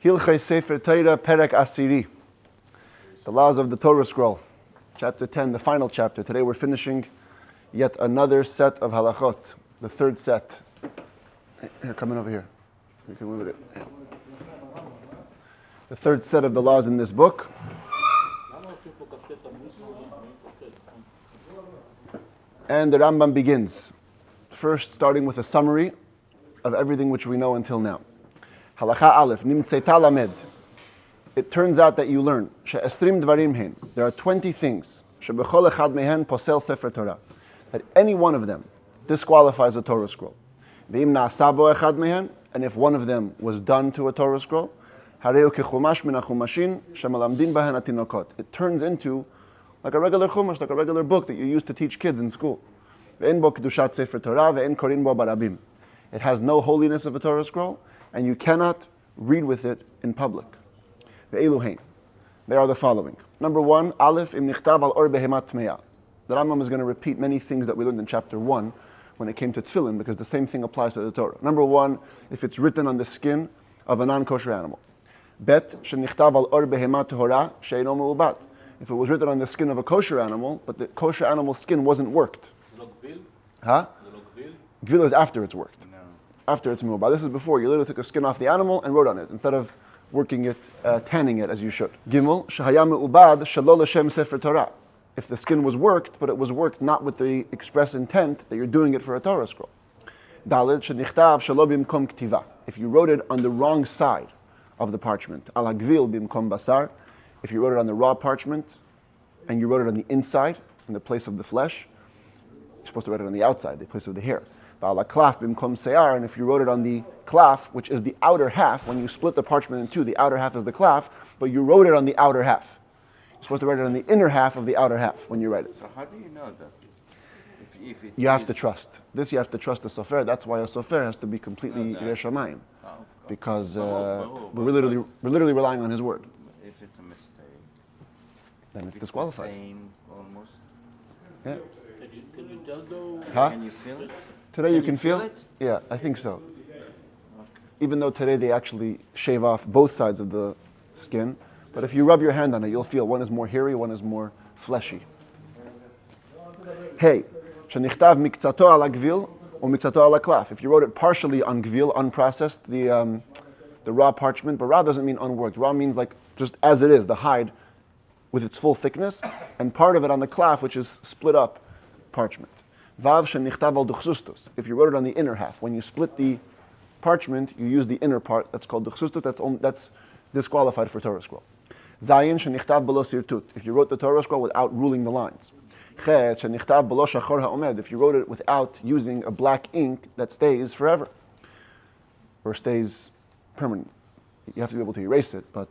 Hilchos Sefer Torah Perek Asiri. The laws of the Torah scroll. Chapter 10, the final chapter. Today we're finishing yet another set of halachot. The third set. Here, come in over here. You can move it. Yeah. The third set of the laws in this book. And the Rambam begins. First, starting with a summary of everything which we know until now. Halacha Aleph, Nimtzeta Lamed. It turns out that you learn. She'esrim dvarim hein. There are 20 things. She'bechol echad mehen posel Sefer Torah. That any one of them disqualifies a Torah scroll. Ve'im na'asa bo echad mehen. And if one of them was done to a Torah scroll, hareu kechumash min hachumashin shemalamdin bahen atinokot. It turns into like a regular chumash, like a regular book that you use to teach kids in school. Ve'en bo kedushat Sefer Torah ve'en korin bo barabim. It has no holiness of a Torah scroll, and you cannot read with it in public. Ve'elu hein. They are the following. Number one, Aleph im nichtav al or behemat tmeya. The Rambam is going to repeat many things that we learned in chapter 1 when it came to tefillin, because the same thing applies to the Torah. Number one, if it's written on the skin of a non-kosher animal. Bet shenichtav al or behemat tehora she'eino me'ubat. If it was written on the skin of a kosher animal, but the kosher animal's skin wasn't worked. Huh? Gvil is after it's worked. No. After it's me'ubat. This is before. You literally took a skin off the animal and wrote on it, instead of working it, tanning it as you should. Gimel, shehaya me'ubad shelo l'shem sefer Torah. If the skin was worked, but it was worked not with the express intent that you're doing it for a Torah scroll. Daled, shenichtav shelo bimkom ktiva. If you wrote it on the wrong side of the parchment. Al hagvil bimkom basar. If you wrote it on the raw parchment, and you wrote it on the inside, in the place of the flesh, you're supposed to write it on the outside, the place of the hair. Al klaf bimkom se'ar. And if you wrote it on the klaf, which is the outer half, when you split the parchment in two, the outer half is the klaf, but you wrote it on the outer half. You're supposed to write it on the inner half of the outer half when you write it. So how do you know that? If you have to trust. This you have to trust the Sefer. That's why a Sefer has to be completely Yirei Shamayim. Because we're literally relying on his word. If it's a mistake, then it's disqualified. The same almost. Yeah. Can you tell though? Huh? Can you feel it? Today you can feel it? Yeah, I think so. Okay. Even though today they actually shave off both sides of the skin, but if you rub your hand on it, you'll feel one is more hairy, one is more fleshy. Hey, shenichtav mikzato ala gvil or mikzato ala klaf. If you wrote it partially on gvil, unprocessed, the raw parchment, but raw doesn't mean unworked. Raw means like just as it is, the hide with its full thickness, and part of it on the klaf, which is split up parchment. Vav shenichtav al duchsustus. If you wrote it on the inner half, when you split the parchment, you use the inner part. That's called duchsustus. That's disqualified for Torah scroll. Zayin shenichtav below sirtut. If you wrote the Torah scroll without ruling the lines. Chet shenichtav below shachor ha'omed. If you wrote it without using a black ink that stays forever, or stays permanent. You have to be able to erase it, but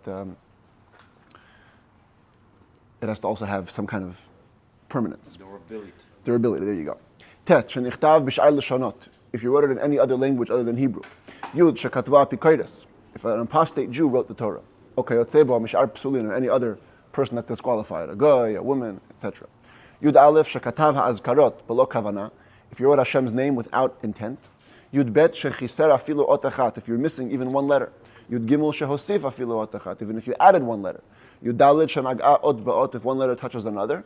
it has to also have some kind of permanence. Durability, there you go. Tet, shenichtav b'sh'ar l'shonot. If you wrote it in any other language other than Hebrew. Yud, shekatva apikoides. If an apostate Jew wrote the Torah. Okay, yotzebo, mish'ar psulin, or any other person that's disqualified. A guy, a woman, etc. Yud aleph, shekatav ha'azkarot, below kavana. If you wrote Hashem's name without intent. Yud bet, shechiser afilu ot achat. If you're missing even one letter. Yud gimel, shehosif afilu ot achat. Even if you added one letter. Yud daled, shenag'a ot ba'ot. If one letter touches another.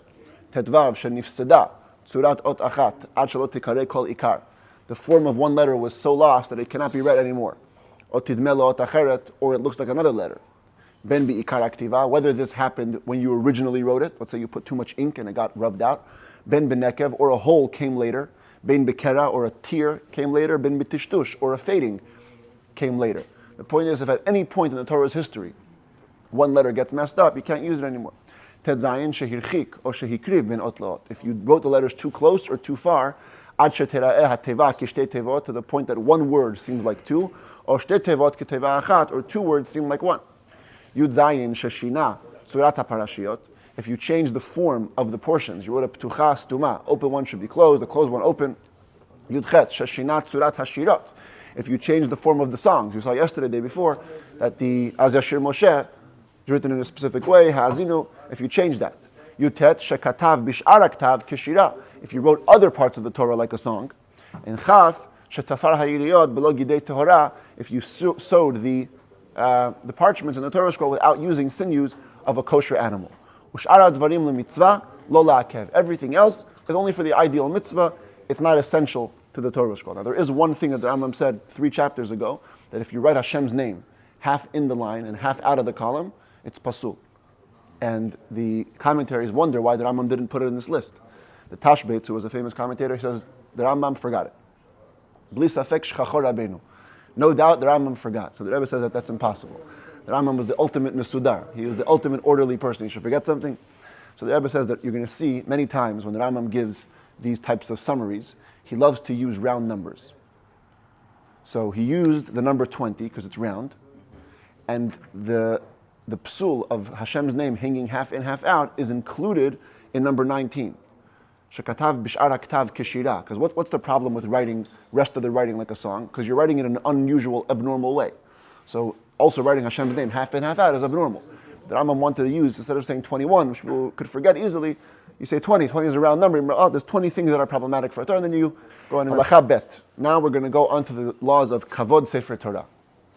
Tetvav, shenifseda. Tzurat ot achat, ad shalot tikareh kol ikar. The form of one letter was so lost that it cannot be read anymore. Ot tidmelo ot acheret, or it looks like another letter. Ben bi ikar aktiva, whether this happened when you originally wrote it, let's say you put too much ink and it got rubbed out. Ben benekev, or a hole came later. Ben bekera, or a tear came later. Ben bitishtush, or a fading came later. The point is, if at any point in the Torah's history, one letter gets messed up, you can't use it anymore. Tedzayin shehirchik or shehikriv bin otlot. If you wrote the letters too close or too far, ad shetera'eh hateva kishtei tevot, to the point that one word seems like two, or shtei tevot keteva achat, or two words seem like one. Yud zayin sheshina tzurat haparashiot. If you change the form of the portions, you wrote a ptucha stuma, open one should be closed, the closed one open. Yud chet sheshina tzurat hashirot. If you change the form of the songs, you saw yesterday, day before, that the Az Yashir Moshe is written in a specific way, Ha'azinu, if you change that. Yutet shekatav bish'ar aktav kishira. If you wrote other parts of the Torah like a song. And Chaf shetafar ha'yiriyot below gidei tehora. If you sewed the the parchments in the Torah scroll without using sinews of a kosher animal. Ush'ara dvarim lemitzvah lo la'akev. Everything else is only for the ideal mitzvah. It's not essential to the Torah scroll. Now there is one thing that the Rambam said 3 chapters ago, that if you write Hashem's name half in the line and half out of the column, it's pasul. And the commentaries wonder why the Rambam didn't put it in this list. The Tashbetz, who was a famous commentator, says the Rambam forgot it. Bli safek shchachor rabbeinu. No doubt the Rambam forgot. So the Rebbe says that that's impossible. The Rambam was the ultimate mesudar. He was the ultimate orderly person. He should forget something. So the Rebbe says that you're going to see many times when the Rambam gives these types of summaries, he loves to use round numbers. So he used the number 20 because it's round, and the psul of Hashem's name hanging half in, half out is included in number 19. Shekatav bish'ar haktav keshira. Because what's the problem with writing rest of the writing like a song? Because you're writing it in an unusual, abnormal way. So also writing Hashem's name half in, half out is abnormal. The Rambam wanted to use, instead of saying 21, which people could forget easily, you say 20. 20 is a round number. Oh, there's 20 things that are problematic for a Torah, and then you go on. Halacha bet. Now we're going to go on to the laws of kavod Sefer Torah.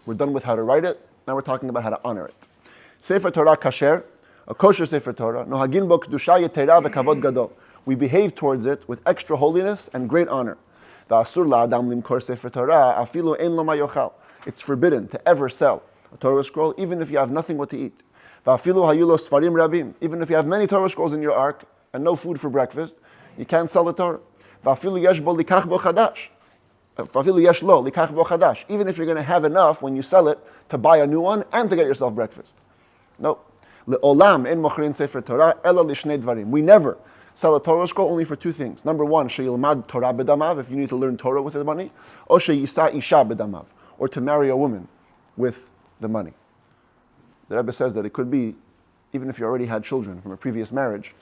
We're done with how to write it. Now we're talking about how to honor it. Sefer Torah kasher, a kosher Sefer Torah. Nohagin bo kedusha yetera v'kavod gadol. We behave towards it with extra holiness and great honor. V'asur la'adam limkor Sefer Torah afilu ein lo ma yochal. It's forbidden to ever sell a Torah scroll, even if you have nothing what to eat. V'afilu hayu lo sfarim rabim. Even if you have many Torah scrolls in your ark and no food for breakfast, you can't sell the Torah. V'afilu yesh bo likach bo chadash. V'afilu yesh lo likach bo chadash. Even if you're going to have enough when you sell it to buy a new one and to get yourself breakfast. No. Le'olam en mochrin Sefer Torah ela lishnei dvarim. We never sell a Torah scroll only for 2 things. Number 1, sheyilmad Torah bedamav, if you need to learn Torah with the money, or sheyisa isha bedamav, or to marry a woman with the money. The Rebbe says that it could be, even if you already had children from a previous marriage,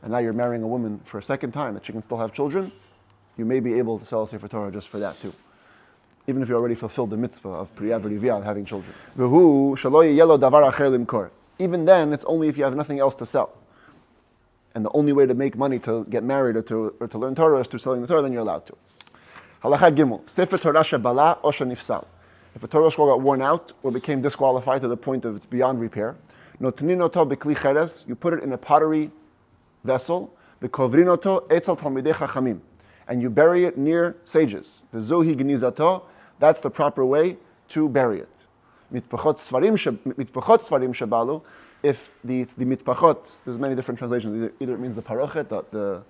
and now you're marrying a woman for a second time, that she can still have children, you may be able to sell a Sefer Torah just for that too. Even if you already fulfilled the mitzvah of Priya V'Rivya, having children. V'hu shelo yelo davar acher limkor. Even then, it's only if you have nothing else to sell. And the only way to make money to get married or to learn Torah is through selling the Torah, then you're allowed to. Halacha Gimel, Sefer Torah shebala o shenifsal. If a Torah scroll got worn out or became disqualified to the point of it's beyond repair, notnin oto b'kli cheres, you put it in a pottery vessel, v'kovrin oto etzel talmidei chachamim, and you bury it near sages. V'zohi genizato, that's the proper way to bury it. Mitpachot svarim shebalu, if the mitpachot, there's many different translations. Either it means the parochet, the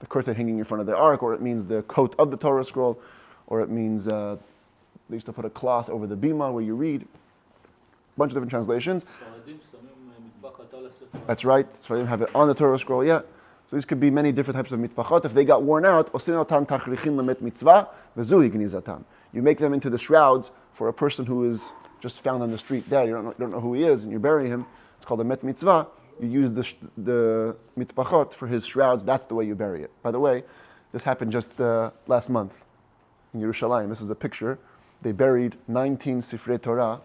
curtain hanging in front of the ark, or it means the coat of the Torah scroll, or it means they used to put a cloth over the bima where you read. A bunch of different translations. That's right. So I didn't have it on the Torah scroll yet. So these could be many different types of mitpachot. If they got worn out, you make them into the shrouds for a person who is just found on the street dead. You don't know who he is, and you bury him. It's called a met mitzvah. You use the mitpachot for his shrouds. That's the way you bury it. By the way, this happened just last month in Yerushalayim. This is a picture. They buried 19 Sifrei Torah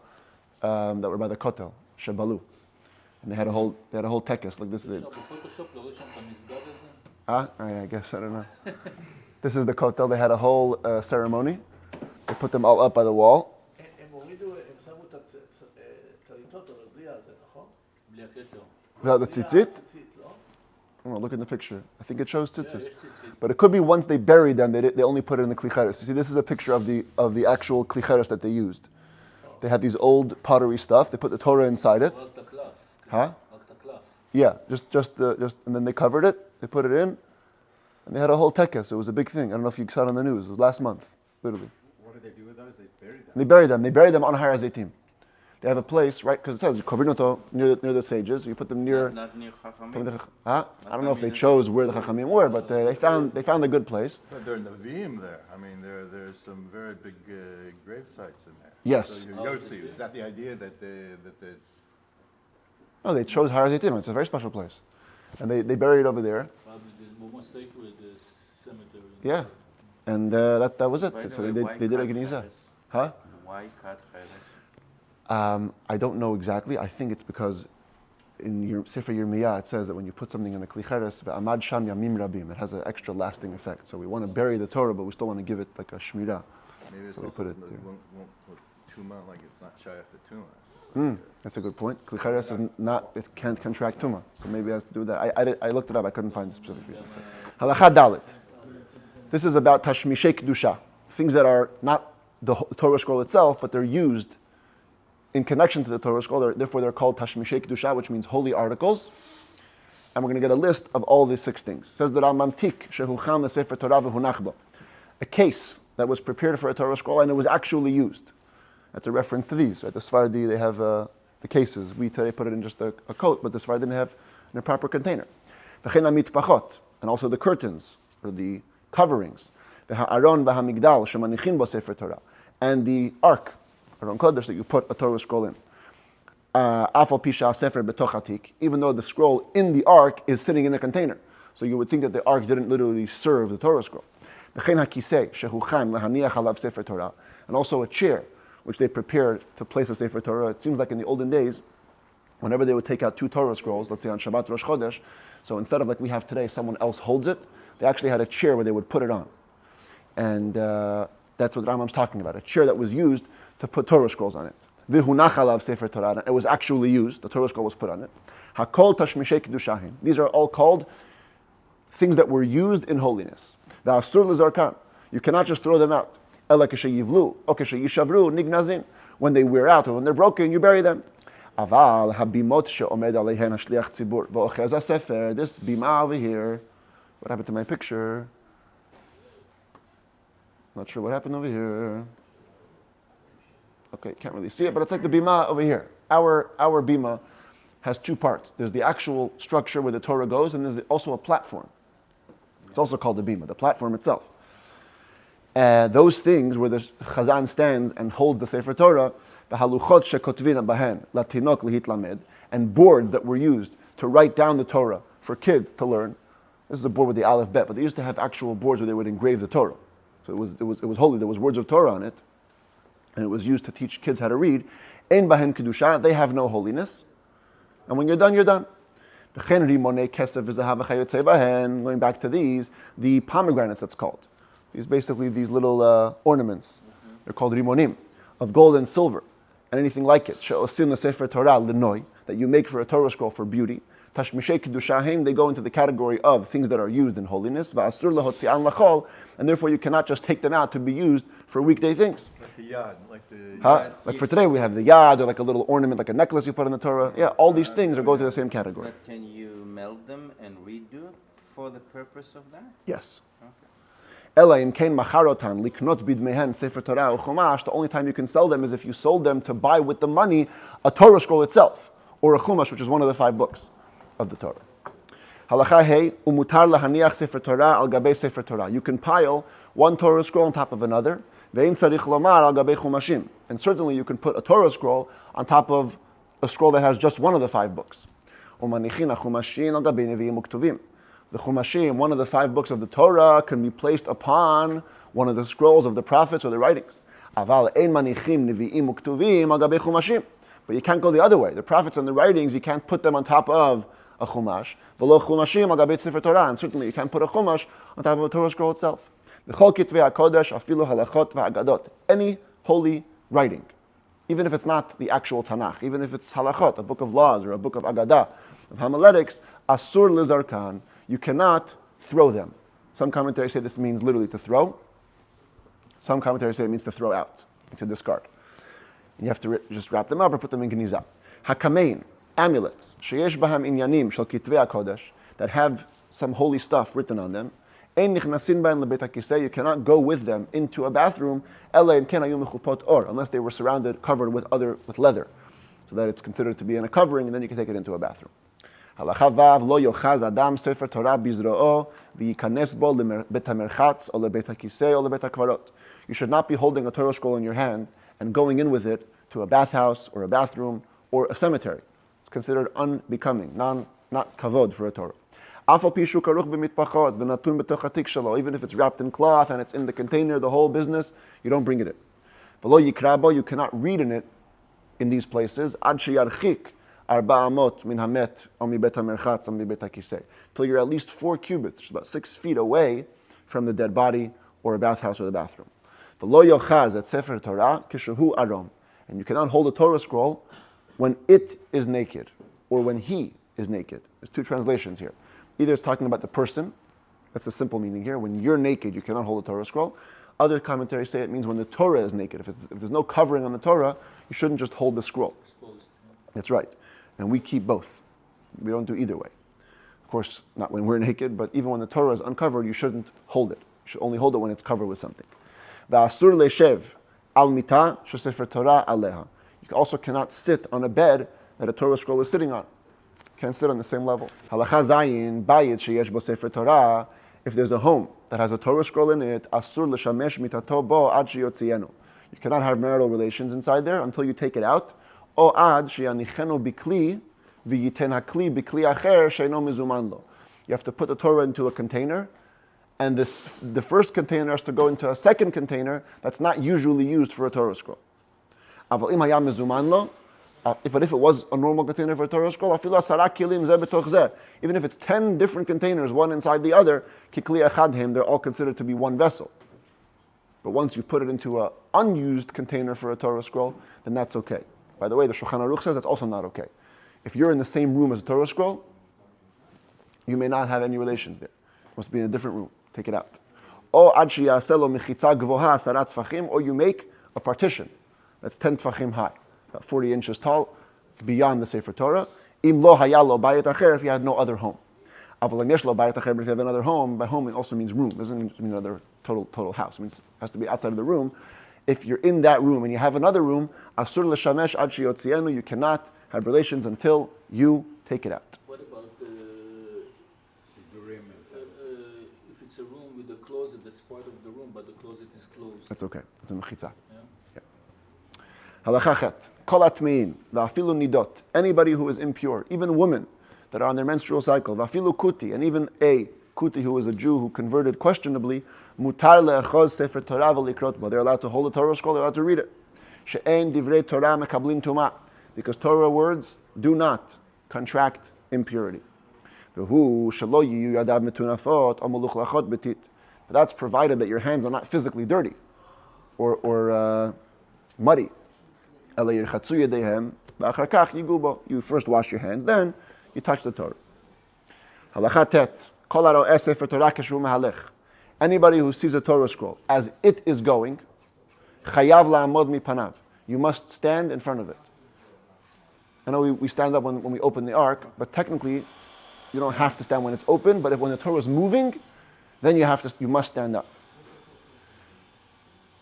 that were by the Kotel, Shebalu. And they had a whole tekes like this. I guess, I don't know. This is the Kotel. They had a whole ceremony. They put them all up by the wall. Without the tzitzit? I don't know, look in the picture. I think it shows tzitzis. But it could be once they buried them, they only put it in the klicheres. You see, this is a picture of the actual klicheres that they used. They had these old pottery stuff. They put the Torah inside it. Huh? Yeah, just and then they covered it. They put it in, and they had a whole tekes. It was a big thing. I don't know if you saw it on the news. It was last month, literally. What did they do with those? They buried them. They buried them on Har HaZeitim. They have a place, right? Because it says Kovrinoto near the sages. You put them near. Not near Chachamim. Huh? I don't know if they chose where the Chachamim were, but they found a good place. But they're Nevi'im there. I mean, there's some very big grave sites in there. Yes. So Yossi, is that the idea that No, they chose Har HaZeitim. It's a very special place, and they buried it over there. Probably the most sacred cemetery. Yeah, and that was it. By the So way, they why did a cut geniza. cheres? Huh? Why cut cheres? I don't know exactly. I think it's because in your Sefer Yirmiyah it says that when you put something in a klicheres, ve'amad sham yamim rabim, it has an extra lasting effect. So we want to bury the Torah, but we still want to give it like a shmirah. maybe it's So we also put it won't there. put tumah, like it's not shy of the tumah. That's a good point. Klichares is not, it can't contract tumah, so maybe it has to do with that. I looked it up, I couldn't find the specific reason. Halacha Dalet. This is about tashmishei kedusha, things that are not the Torah scroll itself, but they're used in connection to the Torah scroll. Therefore, they're called tashmishei kedusha, which means holy articles. And we're going to get a list of all these 6 things. Says the Rambam tik shehuchan leSefer Torah v'hunach bo, a case that was prepared for a Torah scroll and it was actually used. That's a reference to these. At the Sephardi, they have the cases. We today put it in just a coat, but the Sephardi didn't have in a proper container. V'chein hamitpachot, and also the curtains or the coverings. V'ha'aron v'hamigdal shemanichin bo Sefer Torah, and the ark, Aron Kodesh, that you put a Torah scroll in. Afal pisha sefer betoch hatik, even though the scroll in the ark is sitting in the container. So you would think that the ark didn't literally serve the Torah scroll. V'chein hakisei shehuchaim lahaniach alav Sefer Torah, and also a chair which they prepared to place a Sefer Torah. It seems like in the olden days, whenever they would take out 2 Torah scrolls, let's say on Shabbat Rosh Chodesh, so instead of like we have today, someone else holds it, they actually had a chair where they would put it on. And that's what Rambam's talking about, a chair that was used to put Torah scrolls on it. V'hunach alav Sefer Torah, it was actually used, the Torah scroll was put on it. Hakol tashmishei kedushahim, these are all called things that were used in holiness. V'asur l'zarkan, you cannot just throw them out. Ela k'sheyivlu, o k'sheyishavru, nignazin, when they wear out or when they're broken, you bury them. Aval habimot she'omed aleihen hashliach tzibur, v'ochez hasefer, this bima over here, what happened to my picture? Not sure what happened over here. Okay, can't really see it, but it's like the bima over here. Our bima has 2 parts. There's the actual structure where the Torah goes, and there's also a platform. It's also called the bima, the platform itself. Those things where the Chazan stands and holds the Sefer Torah, the haluchot shekotvina bahen latinok lihit lamed, and boards that were used to write down the Torah for kids to learn. This is a board with the aleph bet, but they used to have actual boards where they would engrave the Torah. So it was holy. There was words of Torah on it, and it was used to teach kids how to read. Ein bahen kedusha, they have no holiness. And when you're done, you're done. Going back to these, the pomegranates, that's called. Basically these little ornaments. They're called rimonim, of gold and silver, and anything like it. She'osim l'sefer Torah l'noi, that you make for a Torah scroll for beauty. Tashmishei kedushahim, they go into the category of things that are used in holiness. Va'asur lahotzi'an lachol, and therefore you cannot just take them out to be used for weekday things. Like the yad, yad. Like for today we have the yad, or like a little ornament, like a necklace you put in the Torah. Yeah, all these things are going to the same category. But can you melt them and redo for the purpose of that? Yes. Okay. Ela im kein macharotan liknot bidmehen sefer Torah or chumash. The only time you can sell them is if you sold them to buy with the money a Torah scroll itself, or a chumash, which is one of the 5 books of the Torah. Halacha hey umutar lahaniach sefer Torah al gabei sefer Torah. You can pile one Torah scroll on top of another. Ve'in tzarich lomar al gabei chumashim. And certainly you can put a Torah scroll on top of a scroll that has just one of the 5 books. Umanichin chumashim al gabei neviim uktuvim. The chumashim, one of the 5 books of the Torah, can be placed upon one of the scrolls of the prophets or the writings. Aval ein manichim neviim uktuvim al gabei chumashim. But you can't go the other way. The prophets and the writings, you can't put them on top of a chumash. V'lo chumashim al gabei sefer Torah. And certainly you can't put a chumash on top of a Torah scroll itself. V'chol kitvei hakodesh afilu halachot v'agadot. Any holy writing, even if it's not the actual Tanakh, even if it's halachot, a book of laws or a book of agadah, of homiletics, asur lizarkan, you cannot throw them. Some commentaries say this means literally to throw. Some commentaries say it means to throw out, to discard. And you have to just wrap them up or put them in geniza. Hakamein, amulets, sheyesh baham inyanim shel kitvei hakodesh, that have some holy stuff written on them. Ein nichnasin b'hem lebeit hakisei, you cannot go with them into a bathroom, ela im ken hayu mechupot or, unless they were covered with leather, so that it's considered to be in a covering, and then you can take it into a bathroom. Halacha vav lo yochaz adam sefer Torah bizro'o v'yikanes bo lebeit hamerchatz or lebeit hakisei or lebeit hakvarot. You should not be holding a Torah scroll in your hand and going in with it to a bathhouse or a bathroom or a cemetery. It's considered unbecoming, not kavod for a Torah. Even if it's wrapped in cloth and it's in the container, the whole business, you don't bring it in. You cannot read in it in these places until you're at least 4 cubits, which is about 6 feet away from the dead body or a bathhouse or the bathroom. And you cannot hold a Torah scroll when it is naked, or when he is naked. There's two translations here. Either it's talking about the person, that's a simple meaning here. When you're naked, you cannot hold a Torah scroll. Other commentaries say it means when the Torah is naked. If there's no covering on the Torah, you shouldn't just hold the scroll. Exposed. That's right. And we keep both. We don't do either way. Of course, not when we're naked, but even when the Torah is uncovered, you shouldn't hold it. You should only hold it when it's covered with something. V'asur le'shev al mita shesefer Torah aleha. You also cannot sit on a bed that a Torah scroll is sitting on. Can't sit on the same level. Halacha zayin bayit sheyesh bo sefer Torah. If there's a home that has a Torah scroll in it, asur l'shamesh mitato bo ad sheyotzienu. You cannot have marital relations inside there until you take it out. O ad sheyanichenu bikli v'yiten hakli bikli acher sheino mizuman lo. You have to put the Torah into a container, and the first container has to go into a second container that's not usually used for a Torah scroll. Aval im hayam mizuman lo. But if it was a normal container for a Torah scroll, even if it's 10 different containers, one inside the other, they're all considered to be one vessel. But once you put it into an unused container for a Torah scroll, then that's okay. By the way, the Shulchan Aruch says that's also not okay. If you're in the same room as a Torah scroll, you may not have any relations there. It must be in a different room. Take it out. Or you make a partition that's 10 tfachim high, about 40 inches tall, beyond the Sefer Torah. Im lo hayalo bayit acher, if you had no other home. Aval yesh lo bayit acher, but if you have another home, by home it also means room. It doesn't mean another total house. It means it has to be outside of the room. If you're in that room and you have another room, asur l'shamesh ad sheyotzienu, you cannot have relations until you take it out. What about if it's a room with a closet that's part of the room, but the closet is closed? That's okay. It's a mechitza. Yeah. Halacha chet, kol atmein, va'afilu nidot, anybody who is impure, even women that are on their menstrual cycle, va'afilu kuti, and even a kuti who is a Jew who converted questionably, mutar le'achos sefer Torah v'likrot bo, they're allowed to hold a Torah scroll, they're allowed to read it. She'en divrei Torah mekablim tumah, because Torah words do not contract impurity. V'hu shelo yiyu yadav metunafot o meluch lachot betit. But that's provided that your hands are not physically dirty or muddy. You first wash your hands, then you touch the Torah. Halacha tet. Anybody who sees a Torah scroll as it is going, chayav la'amod mipanav. You must stand in front of it. I know we stand up when we open the ark, but technically you don't have to stand when it's open, but when the Torah is moving, then you must stand up.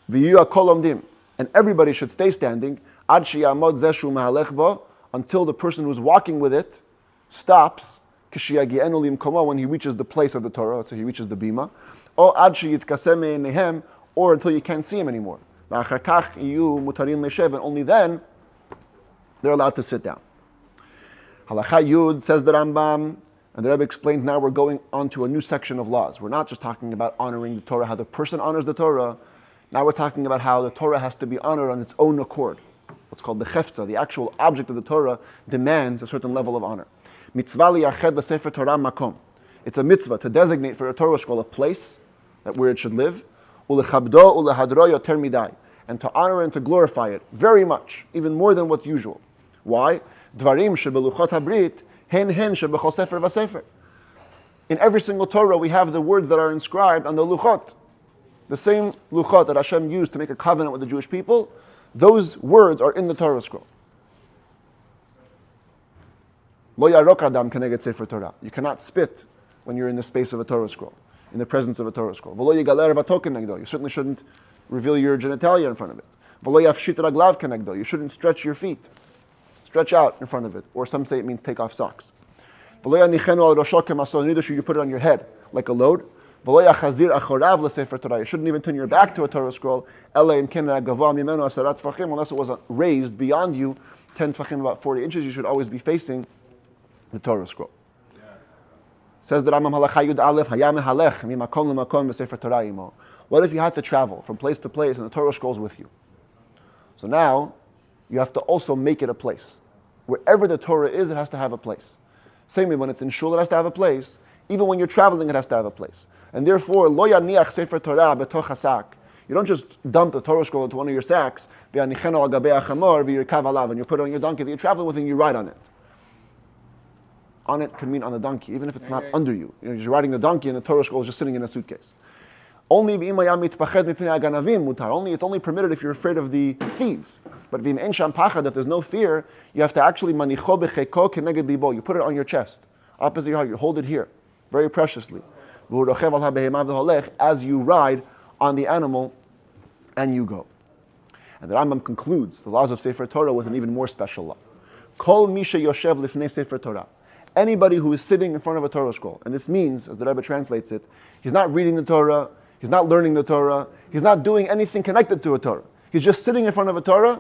V'yu kol omdim, and everybody should stay standing ad sheyamod zeh shu mehalech bo, until the person who's walking with it stops kishiyagi'enu limkomo, when he reaches the place of the Torah, let's say he reaches the bima, or ad sheyitkaseh me'einehem, or until you can't see him anymore. V'achar kach yiyu mutarin le'shev, and only then they're allowed to sit down. Halacha Yud, says the Rambam, and the Rebbe explains now we're going on to a new section of laws. We're not just talking about honoring the Torah, how the person honors the Torah. Now we're talking about how the Torah has to be honored on its own accord. What's called the chefza, the actual object of the Torah, demands a certain level of honor. Mitzvah liyached l'sefer Torah makom. It's a mitzvah to designate for a Torah scroll a place where it should live. Ulechabdo ulehadro yoter midai. And to honor and to glorify it very much, even more than what's usual. Why? Dvarim shebeluchot habrit hen shebechol sefer v'sefer. In every single Torah, we have the words that are inscribed on the luchot. The same luchot that Hashem used to make a covenant with the Jewish people, those words are in the Torah scroll. Lo yarok adam keneged sefer Torah. You cannot spit when you're in the space of a Torah scroll, in the presence of a Torah scroll. V'lo yigaler v'to kenegdo. You certainly shouldn't reveal your genitalia in front of it. V'lo yafshit raglav kenegdo. You shouldn't stretch your feet. Stretch out in front of it. Or some say it means take off socks. V'lo yanichenu al rosho kemaso. Neither should you put it on your head like a load. V'lo yachazir achorav l'sefer Torah. You shouldn't even turn your back to a Torah scroll. Ela im ken gavoa mimenu asarat tfachim. Unless it was raised beyond you 10 tfachim, about 40 inches, you should always be facing the Torah scroll. Says the Rambam halacha yud aleph hayam halech mimakom lemakom b'sefer Torah imo. What if you had to travel from place to place and the Torah scroll's with you? So now you have to also make it a place. Wherever the Torah is, it has to have a place. Same way when it's in shul, it has to have a place. Even when you're traveling, it has to have a place. And therefore, lo yaniach sefer Torah betoch hasak. You don't just dump the Torah scroll into one of your sacks, and you put it on your donkey that you're traveling with and you ride on it. On it can mean on the donkey, even if it's not under you. You're just riding the donkey and the Torah scroll is just sitting in a suitcase. Only it's only permitted if you're afraid of the thieves. But if there's no fear, you have to actually you put it on your chest, opposite your heart. You hold it here, very preciously, as you ride on the animal and you go. And the Rambam concludes the laws of Sefer Torah with an even more special law. Kol misha yoshev lifnei Sefer Torah. Anybody who is sitting in front of a Torah scroll, and this means, as the Rebbe translates it, he's not reading the Torah, he's not learning the Torah, he's not doing anything connected to a Torah. He's just sitting in front of a Torah.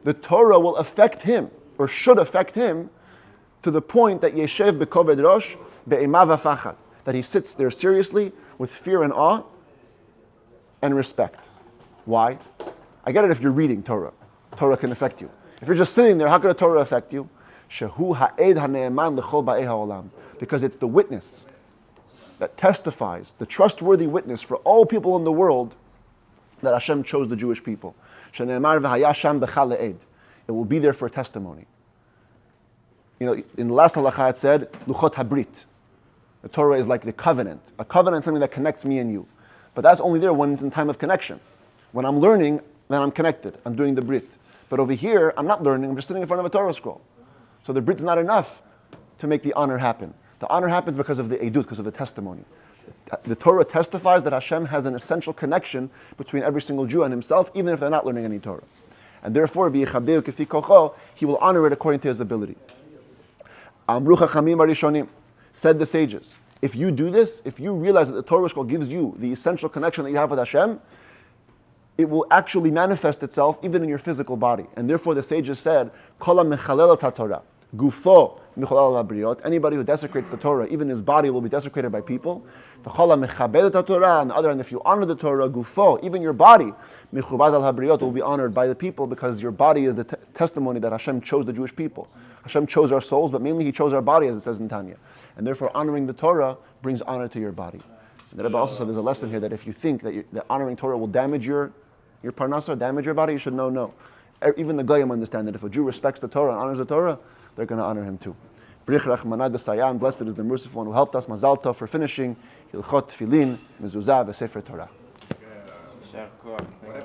The Torah will affect him, or should affect him, to the point that yeshev bekoved rosh be'ema v'fachad, that he sits there seriously with fear and awe and respect. Why? I get it if you're reading Torah. Torah can affect you. If you're just sitting there, how could a Torah affect you? Shehu ha'ed ha'ne'eman l'chol ba'ei ha'olam. Because it's the witness that testifies, the trustworthy witness for all people in the world, that Hashem chose the Jewish people. Shene'emar v'haya sham b'cha le'ed. It will be there for testimony. You know, in the last halakha it said, Luchot habrit. The Torah is like the covenant. A covenant is something that connects me and you. But that's only there when it's in time of connection. When I'm learning, then I'm connected. I'm doing the Brit. But over here, I'm not learning. I'm just sitting in front of a Torah scroll. So the Brit is not enough to make the honor happen. The honor happens because of the edut, because of the testimony. The Torah testifies that Hashem has an essential connection between every single Jew and himself, even if they're not learning any Torah. And therefore, he will honor it according to his ability. Amru chachamim harishonim, said the sages, if you do this, if you realize that the Torah scroll gives you the essential connection that you have with Hashem, it will actually manifest itself even in your physical body. And therefore the sages said, Kol ha'mechalel et Torah, gufo mechalel habriot, anybody who desecrates the Torah, even his body will be desecrated by people. V'chol ha'mechabed et Torah, on the other hand, if you honor the Torah, gufo, even your body, mechubad al habriot, will be honored by the people, because your body is the testimony that Hashem chose the Jewish people. Hashem chose our souls, but mainly He chose our body, as it says in Tanya. And therefore honoring the Torah brings honor to your body. And the Rebbe also said there's a lesson here that if you think that honoring Torah will damage your parnasa, damage your body, you should know no. Even the Goyim understand that if a Jew respects the Torah and honors the Torah, they're going to honor him too. Blessed is the merciful one who helped us. Mazal Tov for finishing Hilchot Tefillin, Mezuzah, Sefer Torah.